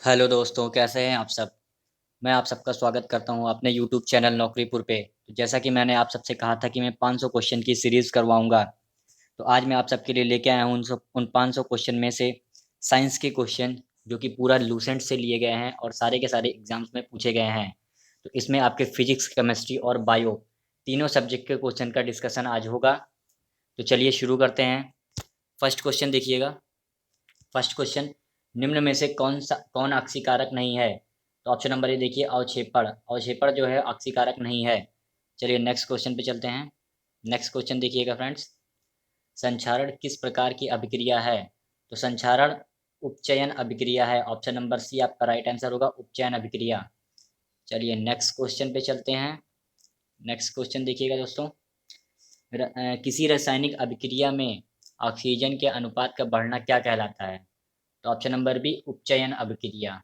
Hello दोस्तों, कैसे हैं आप सब। मैं आप सबका स्वागत करता हूं अपने यूट्यूब चैनल नौकरीपुर पे। तो जैसा कि मैंने आप सबसे कहा था कि मैं 500 क्वेश्चन की सीरीज़ करवाऊंगा। तो आज मैं आप सबके लिए लेके आया हूं उन 500 क्वेश्चन में से साइंस के क्वेश्चन, जो कि पूरा लूसेंट से लिए गए हैं और सारे के सारे एग्जाम्स में पूछे गए हैं। तो इसमें आपके फिजिक्स, केमिस्ट्री और बायो तीनों सब्जेक्ट के क्वेश्चन का डिस्कशन आज होगा। तो चलिए शुरू करते हैं। फर्स्ट क्वेश्चन देखिएगा। फर्स्ट क्वेश्चन, निम्न में से कौन ऑक्सीकारक नहीं है। तो ऑप्शन नंबर ए देखिए, अवक्षेपण। अवक्षेपण जो है ऑक्सीकारक नहीं है। चलिए नेक्स्ट क्वेश्चन पे चलते हैं। नेक्स्ट क्वेश्चन देखिएगा फ्रेंड्स। संक्षारण किस प्रकार की अभिक्रिया है। तो संक्षारण उपचयन अभिक्रिया है। ऑप्शन नंबर सी आपका राइट आंसर होगा, उपचयन अभिक्रिया। चलिए नेक्स्ट क्वेश्चन पे चलते हैं। नेक्स्ट क्वेश्चन देखिएगा दोस्तों। किसी रासायनिक अभिक्रिया में ऑक्सीजन के अनुपात का बढ़ना क्या कहलाता है। तो ऑप्शन नंबर बी, उपचयन अभिक्रिया।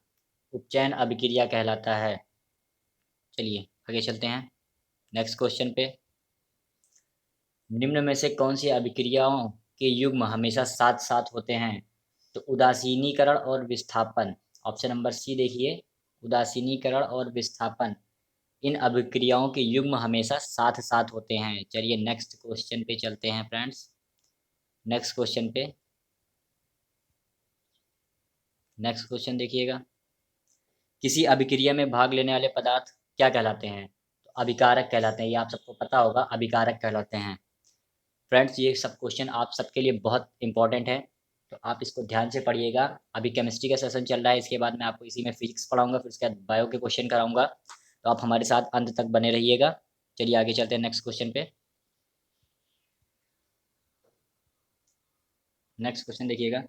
उपचयन अभिक्रिया कहलाता है। चलिए आगे चलते हैं नेक्स्ट क्वेश्चन पे। निम्न में से कौन सी अभिक्रियाओं के युग्म हमेशा साथ साथ होते हैं। तो उदासीनीकरण और विस्थापन। ऑप्शन नंबर सी देखिए, उदासीनीकरण और विस्थापन। इन अभिक्रियाओं के युग्म हमेशा साथ साथ होते हैं। चलिए नेक्स्ट क्वेश्चन पे चलते हैं फ्रेंड्स। नेक्स्ट क्वेश्चन पे। नेक्स्ट क्वेश्चन देखिएगा। किसी अभिक्रिया में भाग लेने वाले पदार्थ क्या कहलाते हैं। तो अभिकारक कहलाते हैं। ये आप सबको पता होगा, अभिकारक कहलाते हैं। फ्रेंड्स, ये सब क्वेश्चन आप सबके लिए बहुत इंपॉर्टेंट है, तो आप इसको ध्यान से पढ़िएगा। अभी केमिस्ट्री का सेशन चल रहा है, इसके बाद मैं आपको इसी में फिजिक्स पढ़ाऊंगा, फिर उसके बाद बायो के क्वेश्चन कराऊंगा। तो आप हमारे साथ अंत तक बने रहिएगा। चलिए आगे चलते हैं नेक्स्ट क्वेश्चन पे। नेक्स्ट क्वेश्चन देखिएगा।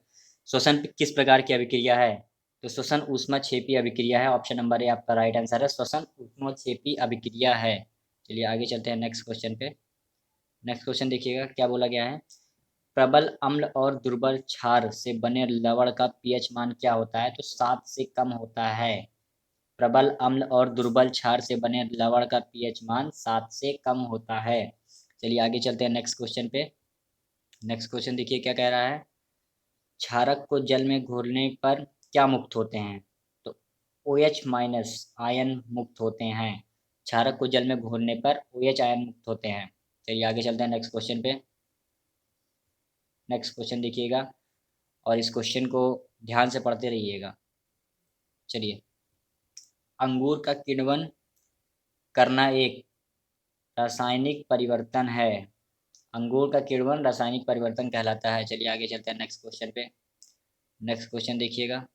श्वसन किस प्रकार की अभिक्रिया है। तो श्वसन ऊष्माक्षेपी अभिक्रिया है। ऑप्शन नंबर ए आपका राइट आंसर है, श्वसन ऊष्माक्षेपी अभिक्रिया है। चलिए आगे चलते हैं नेक्स्ट क्वेश्चन पे। नेक्स्ट क्वेश्चन देखिएगा क्या बोला गया है। प्रबल अम्ल और दुर्बल क्षार से बने लवण का पीएच मान क्या होता है। तो 7 से कम होता है। प्रबल अम्ल और दुर्बल क्षार से बने लवण का पीएच मान 7 से कम होता है। चलिए आगे चलते हैं नेक्स्ट क्वेश्चन पे। नेक्स्ट क्वेश्चन देखिए क्या कह रहा है। क्षारक को जल में घोलने पर क्या मुक्त होते हैं। तो OH माइनस आयन मुक्त होते हैं। क्षारक को जल में घोलने पर OH आयन मुक्त होते हैं। चलिए आगे चलते हैं नेक्स्ट क्वेश्चन पे। नेक्स्ट क्वेश्चन देखिएगा और इस क्वेश्चन को ध्यान से पढ़ते रहिएगा। चलिए, अंगूर का किण्वन करना एक रासायनिक परिवर्तन है। अंगूर का किण्वन रासायनिक परिवर्तन कहलाता है। चलिए आगे चलते हैं नेक्स्ट क्वेश्चन पे। नेक्स्ट क्वेश्चन देखिएगा।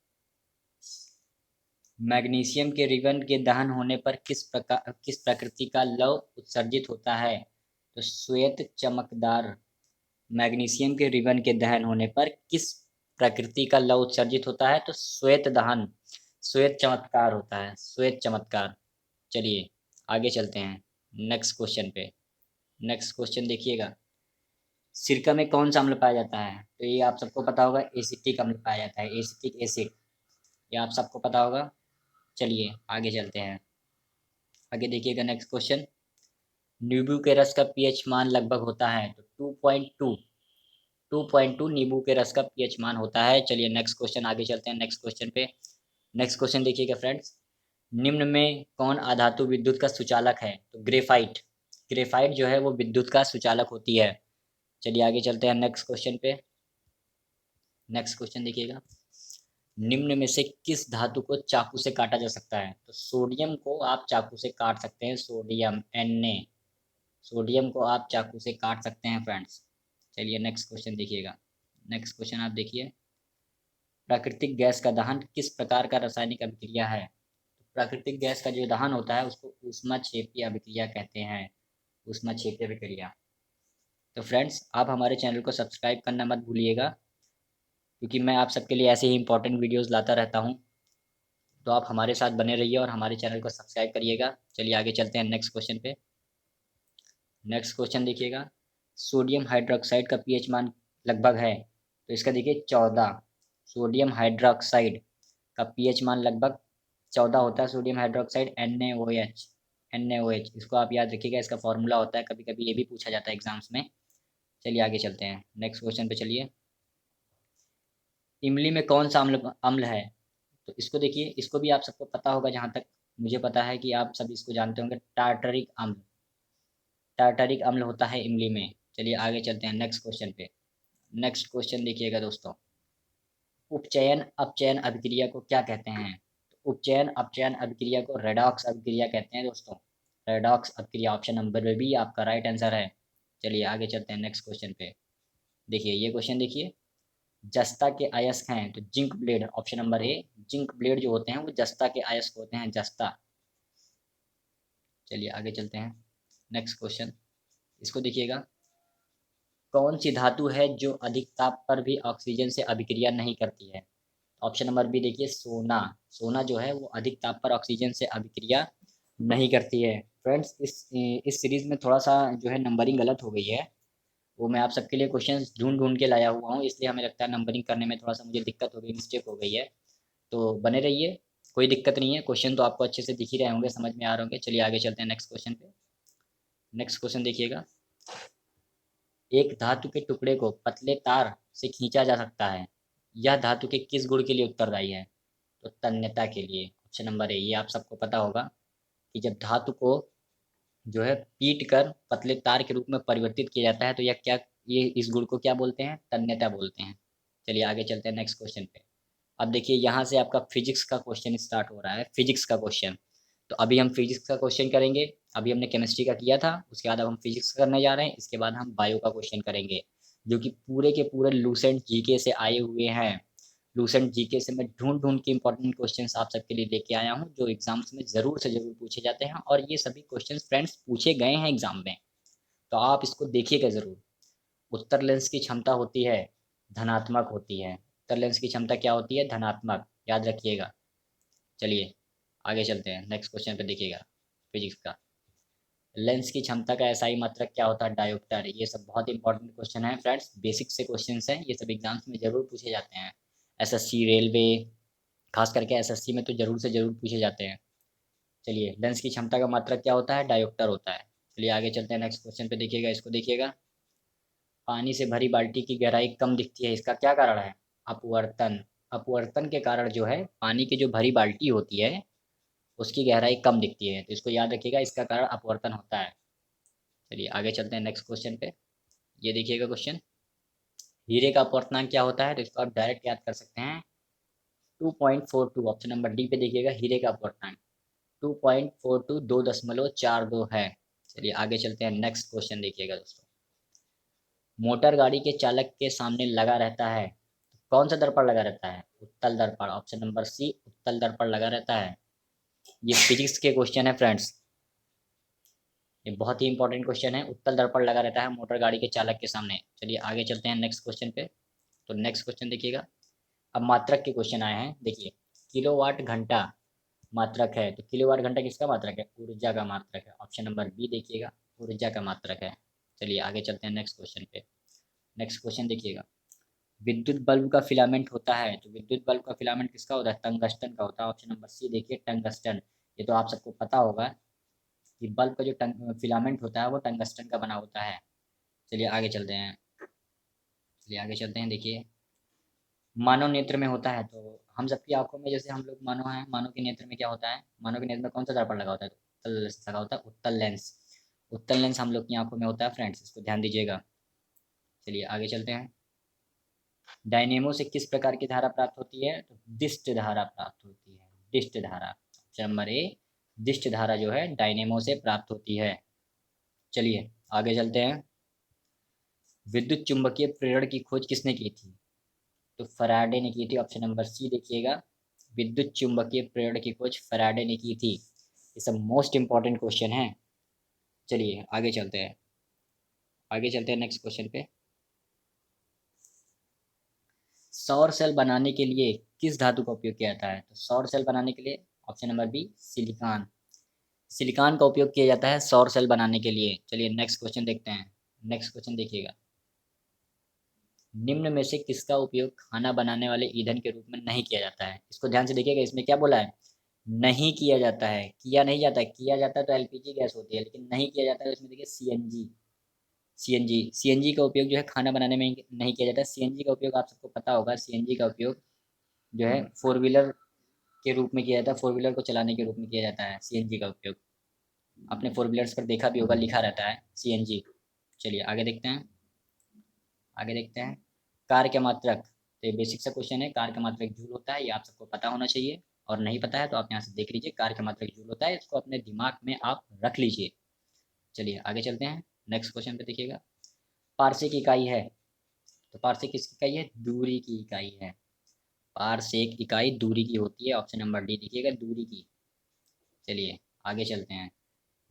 मैग्नीशियम के रिबन के दहन होने पर किस प्रकृति का लव उत्सर्जित होता है। तो श्वेत चमकदार। मैग्नीशियम के रिबन के दहन होने पर किस प्रकृति का लव उत्सर्जित होता है। तो श्वेत दहन, श्वेत चमत्कार होता है, श्वेत चमत्कार। चलिए आगे चलते हैं नेक्स्ट क्वेश्चन पे। नेक्स्ट क्वेश्चन देखिएगा। सिरका में कौन सा अम्ल पाया जाता है। तो ये आप सबको पता होगा, एसिटिक अम्ल पाया जाता है, एसिटिक एसिड। ये आप सबको पता होगा। चलिए आगे चलते हैं। आगे देखिएगा नेक्स्ट क्वेश्चन। नींबू के रस का पीएच मान लगभग होता है। तो 2.2, 2.2 नींबू के रस का पीएच मान होता है। चलिए नेक्स्ट क्वेश्चन आगे चलते हैं नेक्स्ट क्वेश्चन पे। नेक्स्ट क्वेश्चन देखिएगा फ्रेंड्स। निम्न में कौन अधातु विद्युत का सुचालक है। तो ग्रेफाइट। ग्रेफाइट जो है वो विद्युत का सुचालक होती है। चलिए आगे चलते हैं नेक्स्ट क्वेश्चन पे। नेक्स्ट क्वेश्चन देखिएगा। निम्न में से किस धातु को चाकू से काटा जा सकता है। तो सोडियम को आप चाकू से काट सकते हैं, सोडियम Na। सोडियम को आप चाकू से काट सकते हैं फ्रेंड्स। चलिए नेक्स्ट क्वेश्चन देखिएगा। नेक्स्ट क्वेश्चन आप देखिए। प्राकृतिक गैस का दहन किस प्रकार का रासायनिक अभिक्रिया है। तो प्राकृतिक गैस का जो दहन होता है उसको ऊष्माक्षेपी अभिक्रिया कहते हैं, ऊष्माक्षेपी अभिक्रिया। तो फ्रेंड्स, आप हमारे चैनल को सब्सक्राइब करना मत भूलिएगा, क्योंकि मैं आप सबके लिए ऐसे ही इंपॉर्टेंट वीडियोस लाता रहता हूँ। तो आप हमारे साथ बने रहिए और हमारे चैनल को सब्सक्राइब करिएगा। चलिए आगे चलते हैं नेक्स्ट क्वेश्चन पे। नेक्स्ट क्वेश्चन देखिएगा। सोडियम हाइड्रोक्साइड का पीएच मान लगभग है। तो इसका देखिए 14। सोडियम हाइड्रोक्साइड का पीएच मान लगभग 14 होता है। Sodium hydroxide NaOH। NaOH इसको आप याद रखिएगा, इसका फॉर्मूला होता है, कभी कभी ये भी पूछा जाता है एग्जाम्स में। चलिए आगे चलते हैं नेक्स्ट क्वेश्चन पे। चलिए, इमली में कौन सा अम्ल अम्ल है। तो इसको देखिए, इसको भी आप सबको पता होगा, जहाँ तक मुझे पता है कि आप सब इसको जानते होंगे, टार्टरिक अम्ल। टार्टरिक अम्ल होता है इमली में। चलिए आगे चलते हैं नेक्स्ट क्वेश्चन पे। नेक्स्ट क्वेश्चन देखिएगा दोस्तों, उपचयन अपचयन अभिक्रिया को क्या कहते हैं? तो उपचयन अपचयन अभिक्रिया को रेडॉक्स अभिक्रिया कहते हैं दोस्तों। रेडॉक्स अभिक्रिया, ऑप्शन नंबर बी आपका राइट आंसर है। चलिए आगे चलते हैं नेक्स्ट क्वेश्चन पे। देखिए ये क्वेश्चन देखिए, जस्ता के अयस्क हैं तो zinc blende, option number A, zinc blende जो होते हैं वो जस्ता के अयस्क होते हैं, जस्ता। चलिए आगे चलते हैं नेक्स्ट क्वेश्चन, इसको देखिएगा, कौन सी धातु है जो अधिक ताप पर भी ऑक्सीजन से अभिक्रिया नहीं करती है? ऑप्शन नंबर बी देखिए, सोना। सोना जो है वो अधिक ताप पर ऑक्सीजन से अभिक्रिया नहीं करती है। फ्रेंड्स इस सीरीज में थोड़ा सा जो है नंबरिंग गलत हो गई है, वो मैं आप सबके लिए क्वेश्चंस ढूंढ ढूंढ के लाया हुआ हूँ, इसलिए हमें लगता है नंबरिंग करने में थोड़ा सा मुझे दिक्कत हो गई, मिस्टेक हो गई है। तो बने रहिए, कोई दिक्कत नहीं है, क्वेश्चन तो आपको अच्छे से दिख ही रहे होंगे, समझ में आ रहे होंगे। चलिए आगे चलते हैं नेक्स्ट क्वेश्चन पे। नेक्स्ट क्वेश्चन देखिएगा, एक धातु के टुकड़े को पतले तार से खींचा जा सकता है, यह धातु के किस गुण के लिए उत्तरदायी है? तो तन्यता के लिए, ऑप्शन नंबर ए। ये आप सबको पता होगा कि जब धातु को जो है पीट कर पतले तार के रूप में परिवर्तित किया जाता है तो यह क्या, ये इस गुण को क्या बोलते हैं? तन्यता बोलते हैं। चलिए आगे चलते हैं नेक्स्ट क्वेश्चन पे। अब देखिए यहाँ से आपका फिजिक्स का क्वेश्चन स्टार्ट हो रहा है, फिजिक्स का क्वेश्चन। तो अभी हम फिजिक्स का क्वेश्चन करेंगे, अभी हमने केमिस्ट्री का किया था, उसके बाद अब हम फिजिक्स करने जा रहे हैं, इसके बाद हम बायो का क्वेश्चन करेंगे, जो कि पूरे के पूरे लूसेंट जीके से आए हुए हैं। लूसेंट जीके से मैं ढूंढ ढूंढ के इंपॉर्टेंट क्वेश्चंस आप सबके लिए लेके आया हूँ, जो एग्जाम्स में ज़रूर से ज़रूर पूछे जाते हैं, और ये सभी क्वेश्चंस फ्रेंड्स पूछे गए हैं एग्जाम में, तो आप इसको देखिएगा ज़रूर। उत्तर लेंस की क्षमता होती है धनात्मक होती है, उत्तर लेंस की क्षमता क्या होती है? धनात्मक, याद रखिएगा। चलिए आगे चलते हैं नेक्स्ट क्वेश्चन पे, देखिएगा फिजिक्स का, लेंस की क्षमता का एसआई मात्रक क्या होता है? डायोप्टर। ये सब बहुत इंपॉर्टेंट क्वेश्चन है फ्रेंड्स, बेसिक से क्वेश्चन हैं, ये सब एग्जाम्स में जरूर पूछे जाते हैं। एसएससी रेलवे, खास करके एसएससी में तो जरूर से जरूर पूछे जाते हैं। चलिए, लेंस की क्षमता का मात्रक क्या होता है? डायोप्टर होता है। चलिए आगे चलते हैं नेक्स्ट क्वेश्चन पे, देखिएगा इसको देखिएगा, पानी से भरी बाल्टी की गहराई कम दिखती है, इसका क्या कारण है? अपवर्तन। अपवर्तन के कारण जो है पानी की जो भरी बाल्टी होती है उसकी गहराई कम दिखती है, तो इसको याद रखिएगा, इसका कारण अपवर्तन होता है। चलिए आगे चलते हैं नेक्स्ट क्वेश्चन पे। ये देखिएगा क्वेश्चन, हीरे का अपवर्तनांक क्या होता है? तो इसको आप डायरेक्ट याद कर सकते हैं, 2.42। ऑप्शन नंबर डी पे देखिएगा, हीरे का अपवर्तनांक 2.42, 2.42 है। चलिए आगे चलते हैं नेक्स्ट क्वेश्चन, देखिएगा दोस्तों, मोटर गाड़ी के चालक के सामने लगा रहता है, कौन सा दर्पण लगा रहता है? उत्तल दर्पण, ऑप्शन नंबर सी, उत्तल दर्पण लगा रहता है। ये फिजिक्स के क्वेश्चन है फ्रेंड्स, ये बहुत ही इंपॉर्टेंट क्वेश्चन है, उत्तल दर्पण लगा रहता है मोटर गाड़ी के चालक के सामने। चलिए आगे चलते हैं नेक्स्ट क्वेश्चन पे। तो नेक्स्ट क्वेश्चन देखिएगा, अब मात्रक के क्वेश्चन आए हैं, देखिए, किलोवाट घंटा मात्रक है, तो किलोवाट घंटा किसका मात्रक है? ऊर्जा का मात्रक है, ऑप्शन नंबर बी देखिएगा, ऊर्जा का मात्रक है। चलिए आगे चलते हैं नेक्स्ट क्वेश्चन पे। नेक्स्ट क्वेश्चन देखिएगा, विद्युत बल्ब का फिलामेंट होता है, तो विद्युत बल्ब का फिलामेंट किसका होता है? टंगस्टन का होता है, ऑप्शन नंबर सी देखिए, टंगस्टन। ये तो आप सबको पता होगा कि बल्ब का जो फिलामेंट होता है वो टंगस्टन का बना होता है। चलिए आगे चलते हैं, चलिए आगे चलते हैं, देखिए, मानव नेत्र में होता है, तो हम सबकी आंखों में, जैसे हम लोग मानव हैं, मानव के नेत्र में क्या होता है? मानव के नेत्र में कौन सा दर्पण लगा होता है? तो उत्तल लेंस लगा होता है, उत्तल लेंस। उत्तल लेंस हम लोग की आंखों में होता है फ्रेंड्स, इसको ध्यान दीजिएगा। चलिए आगे चलते हैं, डायनेमो से किस प्रकार की धारा प्राप्त होती है? तो दिष्ट धारा प्राप्त होती है, दिष्ट धारा, ऑप्शन नंबर ए, दिष्ट धारा जो है डायनेमो से प्राप्त होती है। चलिए आगे चलते हैं, विद्युत चुंबकीय प्रेरण की खोज किसने की थी? तो फराडे ने की थी, ऑप्शन नंबर सी देखिएगा, विद्युत चुंबकीय प्रेरण की खोज फराडे ने की थी। ये सब मोस्ट इंपॉर्टेंट क्वेश्चन है। चलिए आगे चलते हैं, आगे चलते हैं नेक्स्ट क्वेश्चन पे, सौर सेल बनाने के लिए किस धातु का उपयोग किया जाता है? तो सौर सेल बनाने के लिए, option number B, silicon. Silicon का उपयोग किया जाता है सौर सेल बनाने के लिए। चलिए नेक्स्ट क्वेश्चन देखते हैं, नेक्स्ट क्वेश्चन देखिएगा, निम्न में से किसका उपयोग खाना बनाने वाले ईंधन के रूप में नहीं किया जाता है? इसको ध्यान से देखिएगा, इसमें क्या बोला है? नहीं किया जाता है, किया नहीं जाता है, किया जाता है तो एलपीजी गैस होती है, लेकिन नहीं किया जाता है तो इसमें देखिए सीएनजी। सीएनजी का उपयोग जो है खाना बनाने में नहीं किया जाता है। सीएनजी का उपयोग आप सबको पता होगा, सीएनजी का उपयोग जो है फोर व्हीलर के रूप में किया जाता है, फोर व्हीलर को चलाने के रूप में किया जाता है सीएनजी का उपयोग। आपने फोर व्हीलर्स पर देखा भी होगा, लिखा रहता है सीएनजी। चलिए आगे देखते हैं, आगे देखते हैं। कार के मात्रक, तो ये बेसिक सा क्वेश्चन है। कार का मात्रक जूल होता है, ये आप सबको पता होना चाहिए, और नहीं पता है तो आप यहाँ से देख लीजिए। कार का मात्रक जूल होता है, इसको अपने दिमाग में आप रख लीजिए। चलिए आगे चलते हैं, नेक्स्ट क्वेश्चन पे देखिएगा। पारसेक इकाई है, तो पारसेक किसकी इकाई है? दूरी की इकाई है। पारसेक इकाई दूरी की होती है, ऑप्शन नंबर डी देखिएगा, दूरी की। चलिए आगे चलते हैं।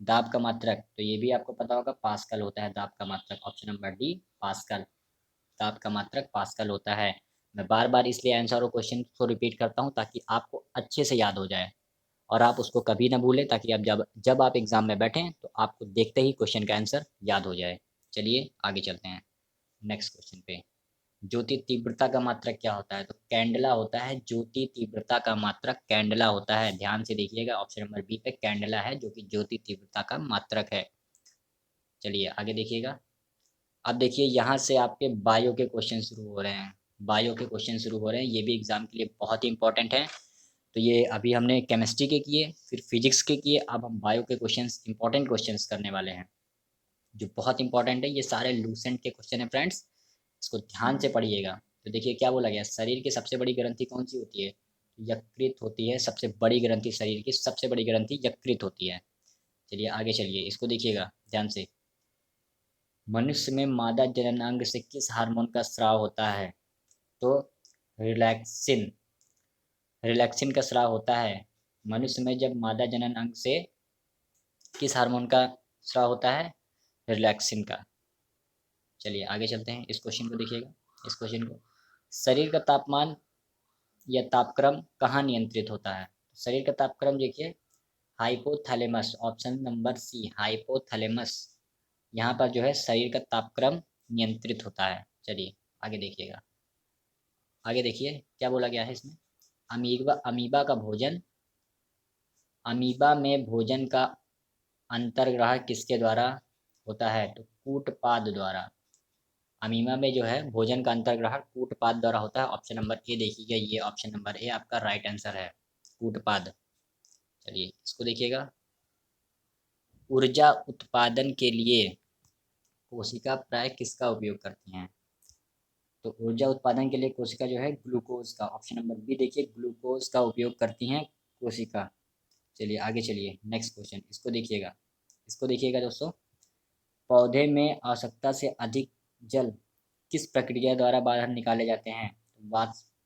दाब का मात्रक, तो ये भी आपको पता होगा, पास्कल होता है दाब का मात्रक, ऑप्शन नंबर डी पास्कल। दाब का मात्रक पास्कल होता है। मैं बार बार इसलिए आंसर और क्वेश्चन को रिपीट करता हूँ ताकि आपको अच्छे से याद हो जाए और आप उसको कभी ना भूलें, ताकि आप जब जब आप एग्जाम में बैठें तो आपको देखते ही क्वेश्चन का आंसर याद हो जाए। चलिए आगे चलते हैं नेक्स्ट क्वेश्चन पे। ज्योति तीव्रता का मात्रक क्या होता है? तो कैंडला होता है। ज्योति तीव्रता का मात्रक कैंडला होता है। ध्यान से देखिएगा, ऑप्शन नंबर बी पे कैंडला है जो कि ज्योति तीव्रता का मात्रक है। चलिए आगे देखिएगा। अब देखिए यहाँ से आपके बायो के क्वेश्चन शुरू हो रहे हैं। बायो के क्वेश्चन शुरू हो रहे हैं, ये भी एग्जाम के लिए बहुत ही इंपॉर्टेंट है। तो ये अभी हमने केमिस्ट्री के किए, फिर फिजिक्स के किए, अब हम बायो के क्वेश्चंस, इंपॉर्टेंट क्वेश्चंस करने वाले हैं जो बहुत इंपॉर्टेंट है। ये सारे लूसेंट के क्वेश्चन है फ्रेंड्स, इसको ध्यान से पढ़िएगा। तो देखिए क्या बोला गया, शरीर की सबसे बड़ी ग्रंथि कौन सी होती है? यकृत होती है सबसे बड़ी ग्रंथि, शरीर की सबसे बड़ी ग्रंथि यकृत होती है। चलिए आगे चलिए, इसको देखिएगा ध्यान से। मनुष्य में मादा जननांग से किस हार्मोन का स्राव होता है? तो रिलैक्सिन, रिलैक्सिन का स्राव होता है मनुष्य में जब मादा जनन अंग से किस हार्मोन का स्राव होता है? रिलैक्सिन का। चलिए आगे चलते हैं, इस क्वेश्चन को देखिएगा, इस क्वेश्चन को। शरीर का तापमान या तापक्रम कहाँ नियंत्रित होता है? शरीर का तापक्रम देखिए, hypothalamus, option number C hypothalamus. यहाँ पर जो है शरीर का तापक्रम नियंत्रित होता है। चलिए आगे देखिएगा, आगे देखिए क्या बोला गया है इसमें। अमीबा, अमीबा का भोजन, अमीबा में भोजन का अंतर्ग्रह किसके द्वारा होता है? तो कूटपाद द्वारा। अमीबा में जो है भोजन का अंतर्ग्रहण कूटपाद द्वारा होता है। ऑप्शन नंबर ए देखिएगा, ये ऑप्शन नंबर ए आपका राइट आंसर है, कूटपाद। चलिए इसको देखिएगा। ऊर्जा उत्पादन के लिए कोशिका प्राय किसका उपयोग करती हैं? तो ऊर्जा उत्पादन के लिए कोशिका जो है ग्लूकोज का, ऑप्शन नंबर बी देखिए, ग्लूकोज का उपयोग करती हैं कोशिका। चलिए आगे चलिए, नेक्स्ट क्वेश्चन, इसको देखिएगा, इसको देखिएगा दोस्तों। पौधे में आवश्यकता से अधिक जल किस प्रक्रिया द्वारा बाहर निकाले जाते हैं?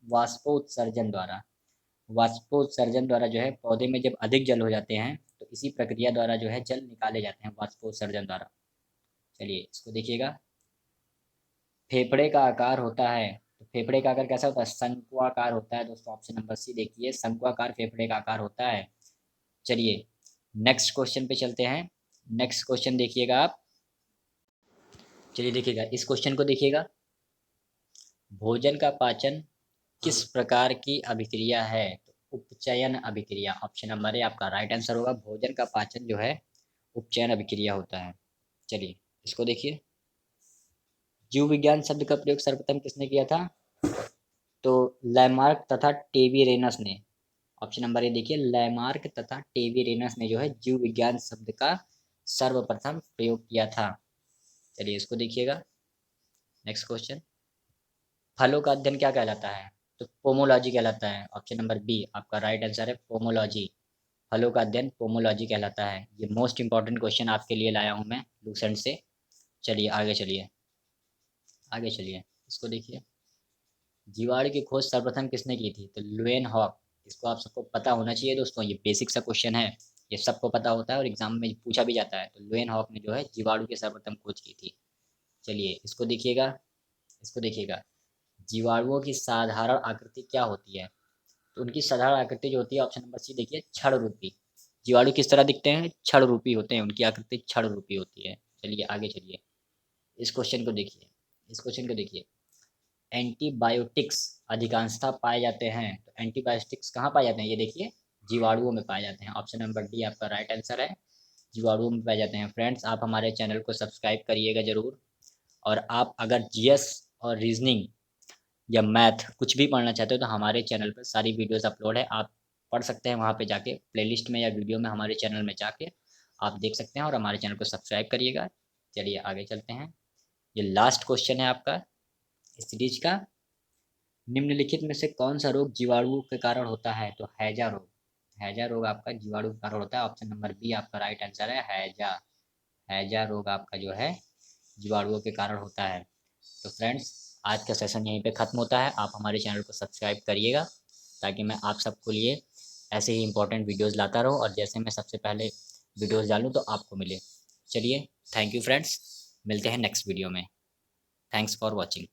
वाष्पोत्सर्जन द्वारा। वाष्पोत्सर्जन द्वारा जो है पौधे में जब अधिक जल हो जाते हैं तो इसी प्रक्रिया द्वारा जो है जल निकाले जाते हैं, वाष्पोत्सर्जन द्वारा। चलिए इसको देखिएगा। फेफड़े का आकार होता है, तो फेफड़े का आकार कैसा होता है? शंक्वाकार होता है दोस्तों, ऑप्शन नंबर सी देखिए, शंक्वाकार फेफड़े का आकार होता है। चलिए नेक्स्ट क्वेश्चन पे चलते हैं, नेक्स्ट क्वेश्चन देखिएगा आप। चलिए देखिएगा, इस क्वेश्चन को देखिएगा। भोजन का पाचन किस प्रकार की अभिक्रिया है? तो उपचयन अभिक्रिया, ऑप्शन नंबर ए आपका राइट आंसर होगा। भोजन का पाचन जो है उपचयन अभिक्रिया होता है। चलिए इसको देखिए। जीव विज्ञान शब्द का प्रयोग सर्वप्रथम किसने किया था? तो लैमार्क तथा टेबीरेनस ने। ऑप्शन नंबर ए देखिए, लैमार्क तथा टेबीरेनस ने जो है जीव विज्ञान शब्द का सर्वप्रथम प्रयोग किया था। चलिए इसको देखिएगा, नेक्स्ट क्वेश्चन। फलों का अध्ययन क्या कहलाता है? तो पोमोलॉजी कहलाता है, ऑप्शन नंबर बी आपका राइट आंसर है, पोमोलॉजी। फलों का अध्ययन पोमोलॉजी कहलाता है। ये मोस्ट इंपॉर्टेंट क्वेश्चन आपके लिए लाया हूँ मैं लूसेंट से। चलिए आगे चलिए, आगे चलिए, इसको देखिए। जीवाणु की खोज सर्वप्रथम किसने की थी? तो लुएन हॉक। इसको आप सबको पता होना चाहिए दोस्तों, ये बेसिक सा क्वेश्चन है, ये सबको पता होता है और एग्जाम में पूछा भी जाता है। तो लुएन हॉक ने जो है जीवाणु की सर्वप्रथम खोज की थी। चलिए इसको देखिएगा, इसको देखिएगा। जीवाणुओं की साधारण आकृति क्या होती है? तो उनकी साधारण आकृति जो होती है, ऑप्शन नंबर सी देखिए, छड़ रूपी। जीवाणु किस तरह दिखते हैं? छड़ रूपी होते हैं, उनकी आकृति छड़ रूपी होती है। चलिए आगे चलिए, इस क्वेश्चन को देखिए, इस क्वेश्चन को देखिए। एंटीबायोटिक्स अधिकांशतः पाए जाते हैं, तो एंटीबायोटिक्स कहाँ पाए जाते हैं? ये देखिए, जीवाणुओं में पाए जाते हैं। ऑप्शन नंबर डी आपका राइट आंसर है, जीवाणुओं में पाए जाते हैं। फ्रेंड्स आप हमारे चैनल को सब्सक्राइब करिएगा जरूर, और आप अगर जीएस और रीजनिंग या मैथ कुछ भी पढ़ना चाहते हो तो हमारे चैनल पर सारी वीडियोस अपलोड है, आप पढ़ सकते हैं वहाँ पे जाके, प्लेलिस्ट में या वीडियो में हमारे चैनल में जाके आप देख सकते हैं, और हमारे चैनल को सब्सक्राइब करिएगा। चलिए आगे चलते हैं। ये लास्ट क्वेश्चन है आपका इस सीरीज का। निम्नलिखित में से कौन सा रोग जीवाणुओं के कारण होता है? तो हैजा रोग। हैजा रोग आपका जीवाणु के कारण होता है। ऑप्शन नंबर बी आपका राइट आंसर है, हैजा। हैजा रोग आपका जो है जीवाणुओं के कारण होता है। तो फ्रेंड्स, आज का सेशन यहीं पे ख़त्म होता है। आप हमारे चैनल को सब्सक्राइब करिएगा ताकि मैं आप सबको लिए ऐसे ही इंपॉर्टेंट वीडियोस लाता रहूं, और जैसे मैं सबसे पहले वीडियोस डालूं तो आपको मिले। चलिए, थैंक यू फ्रेंड्स, मिलते हैं नेक्स्ट वीडियो में। Thanks for watching.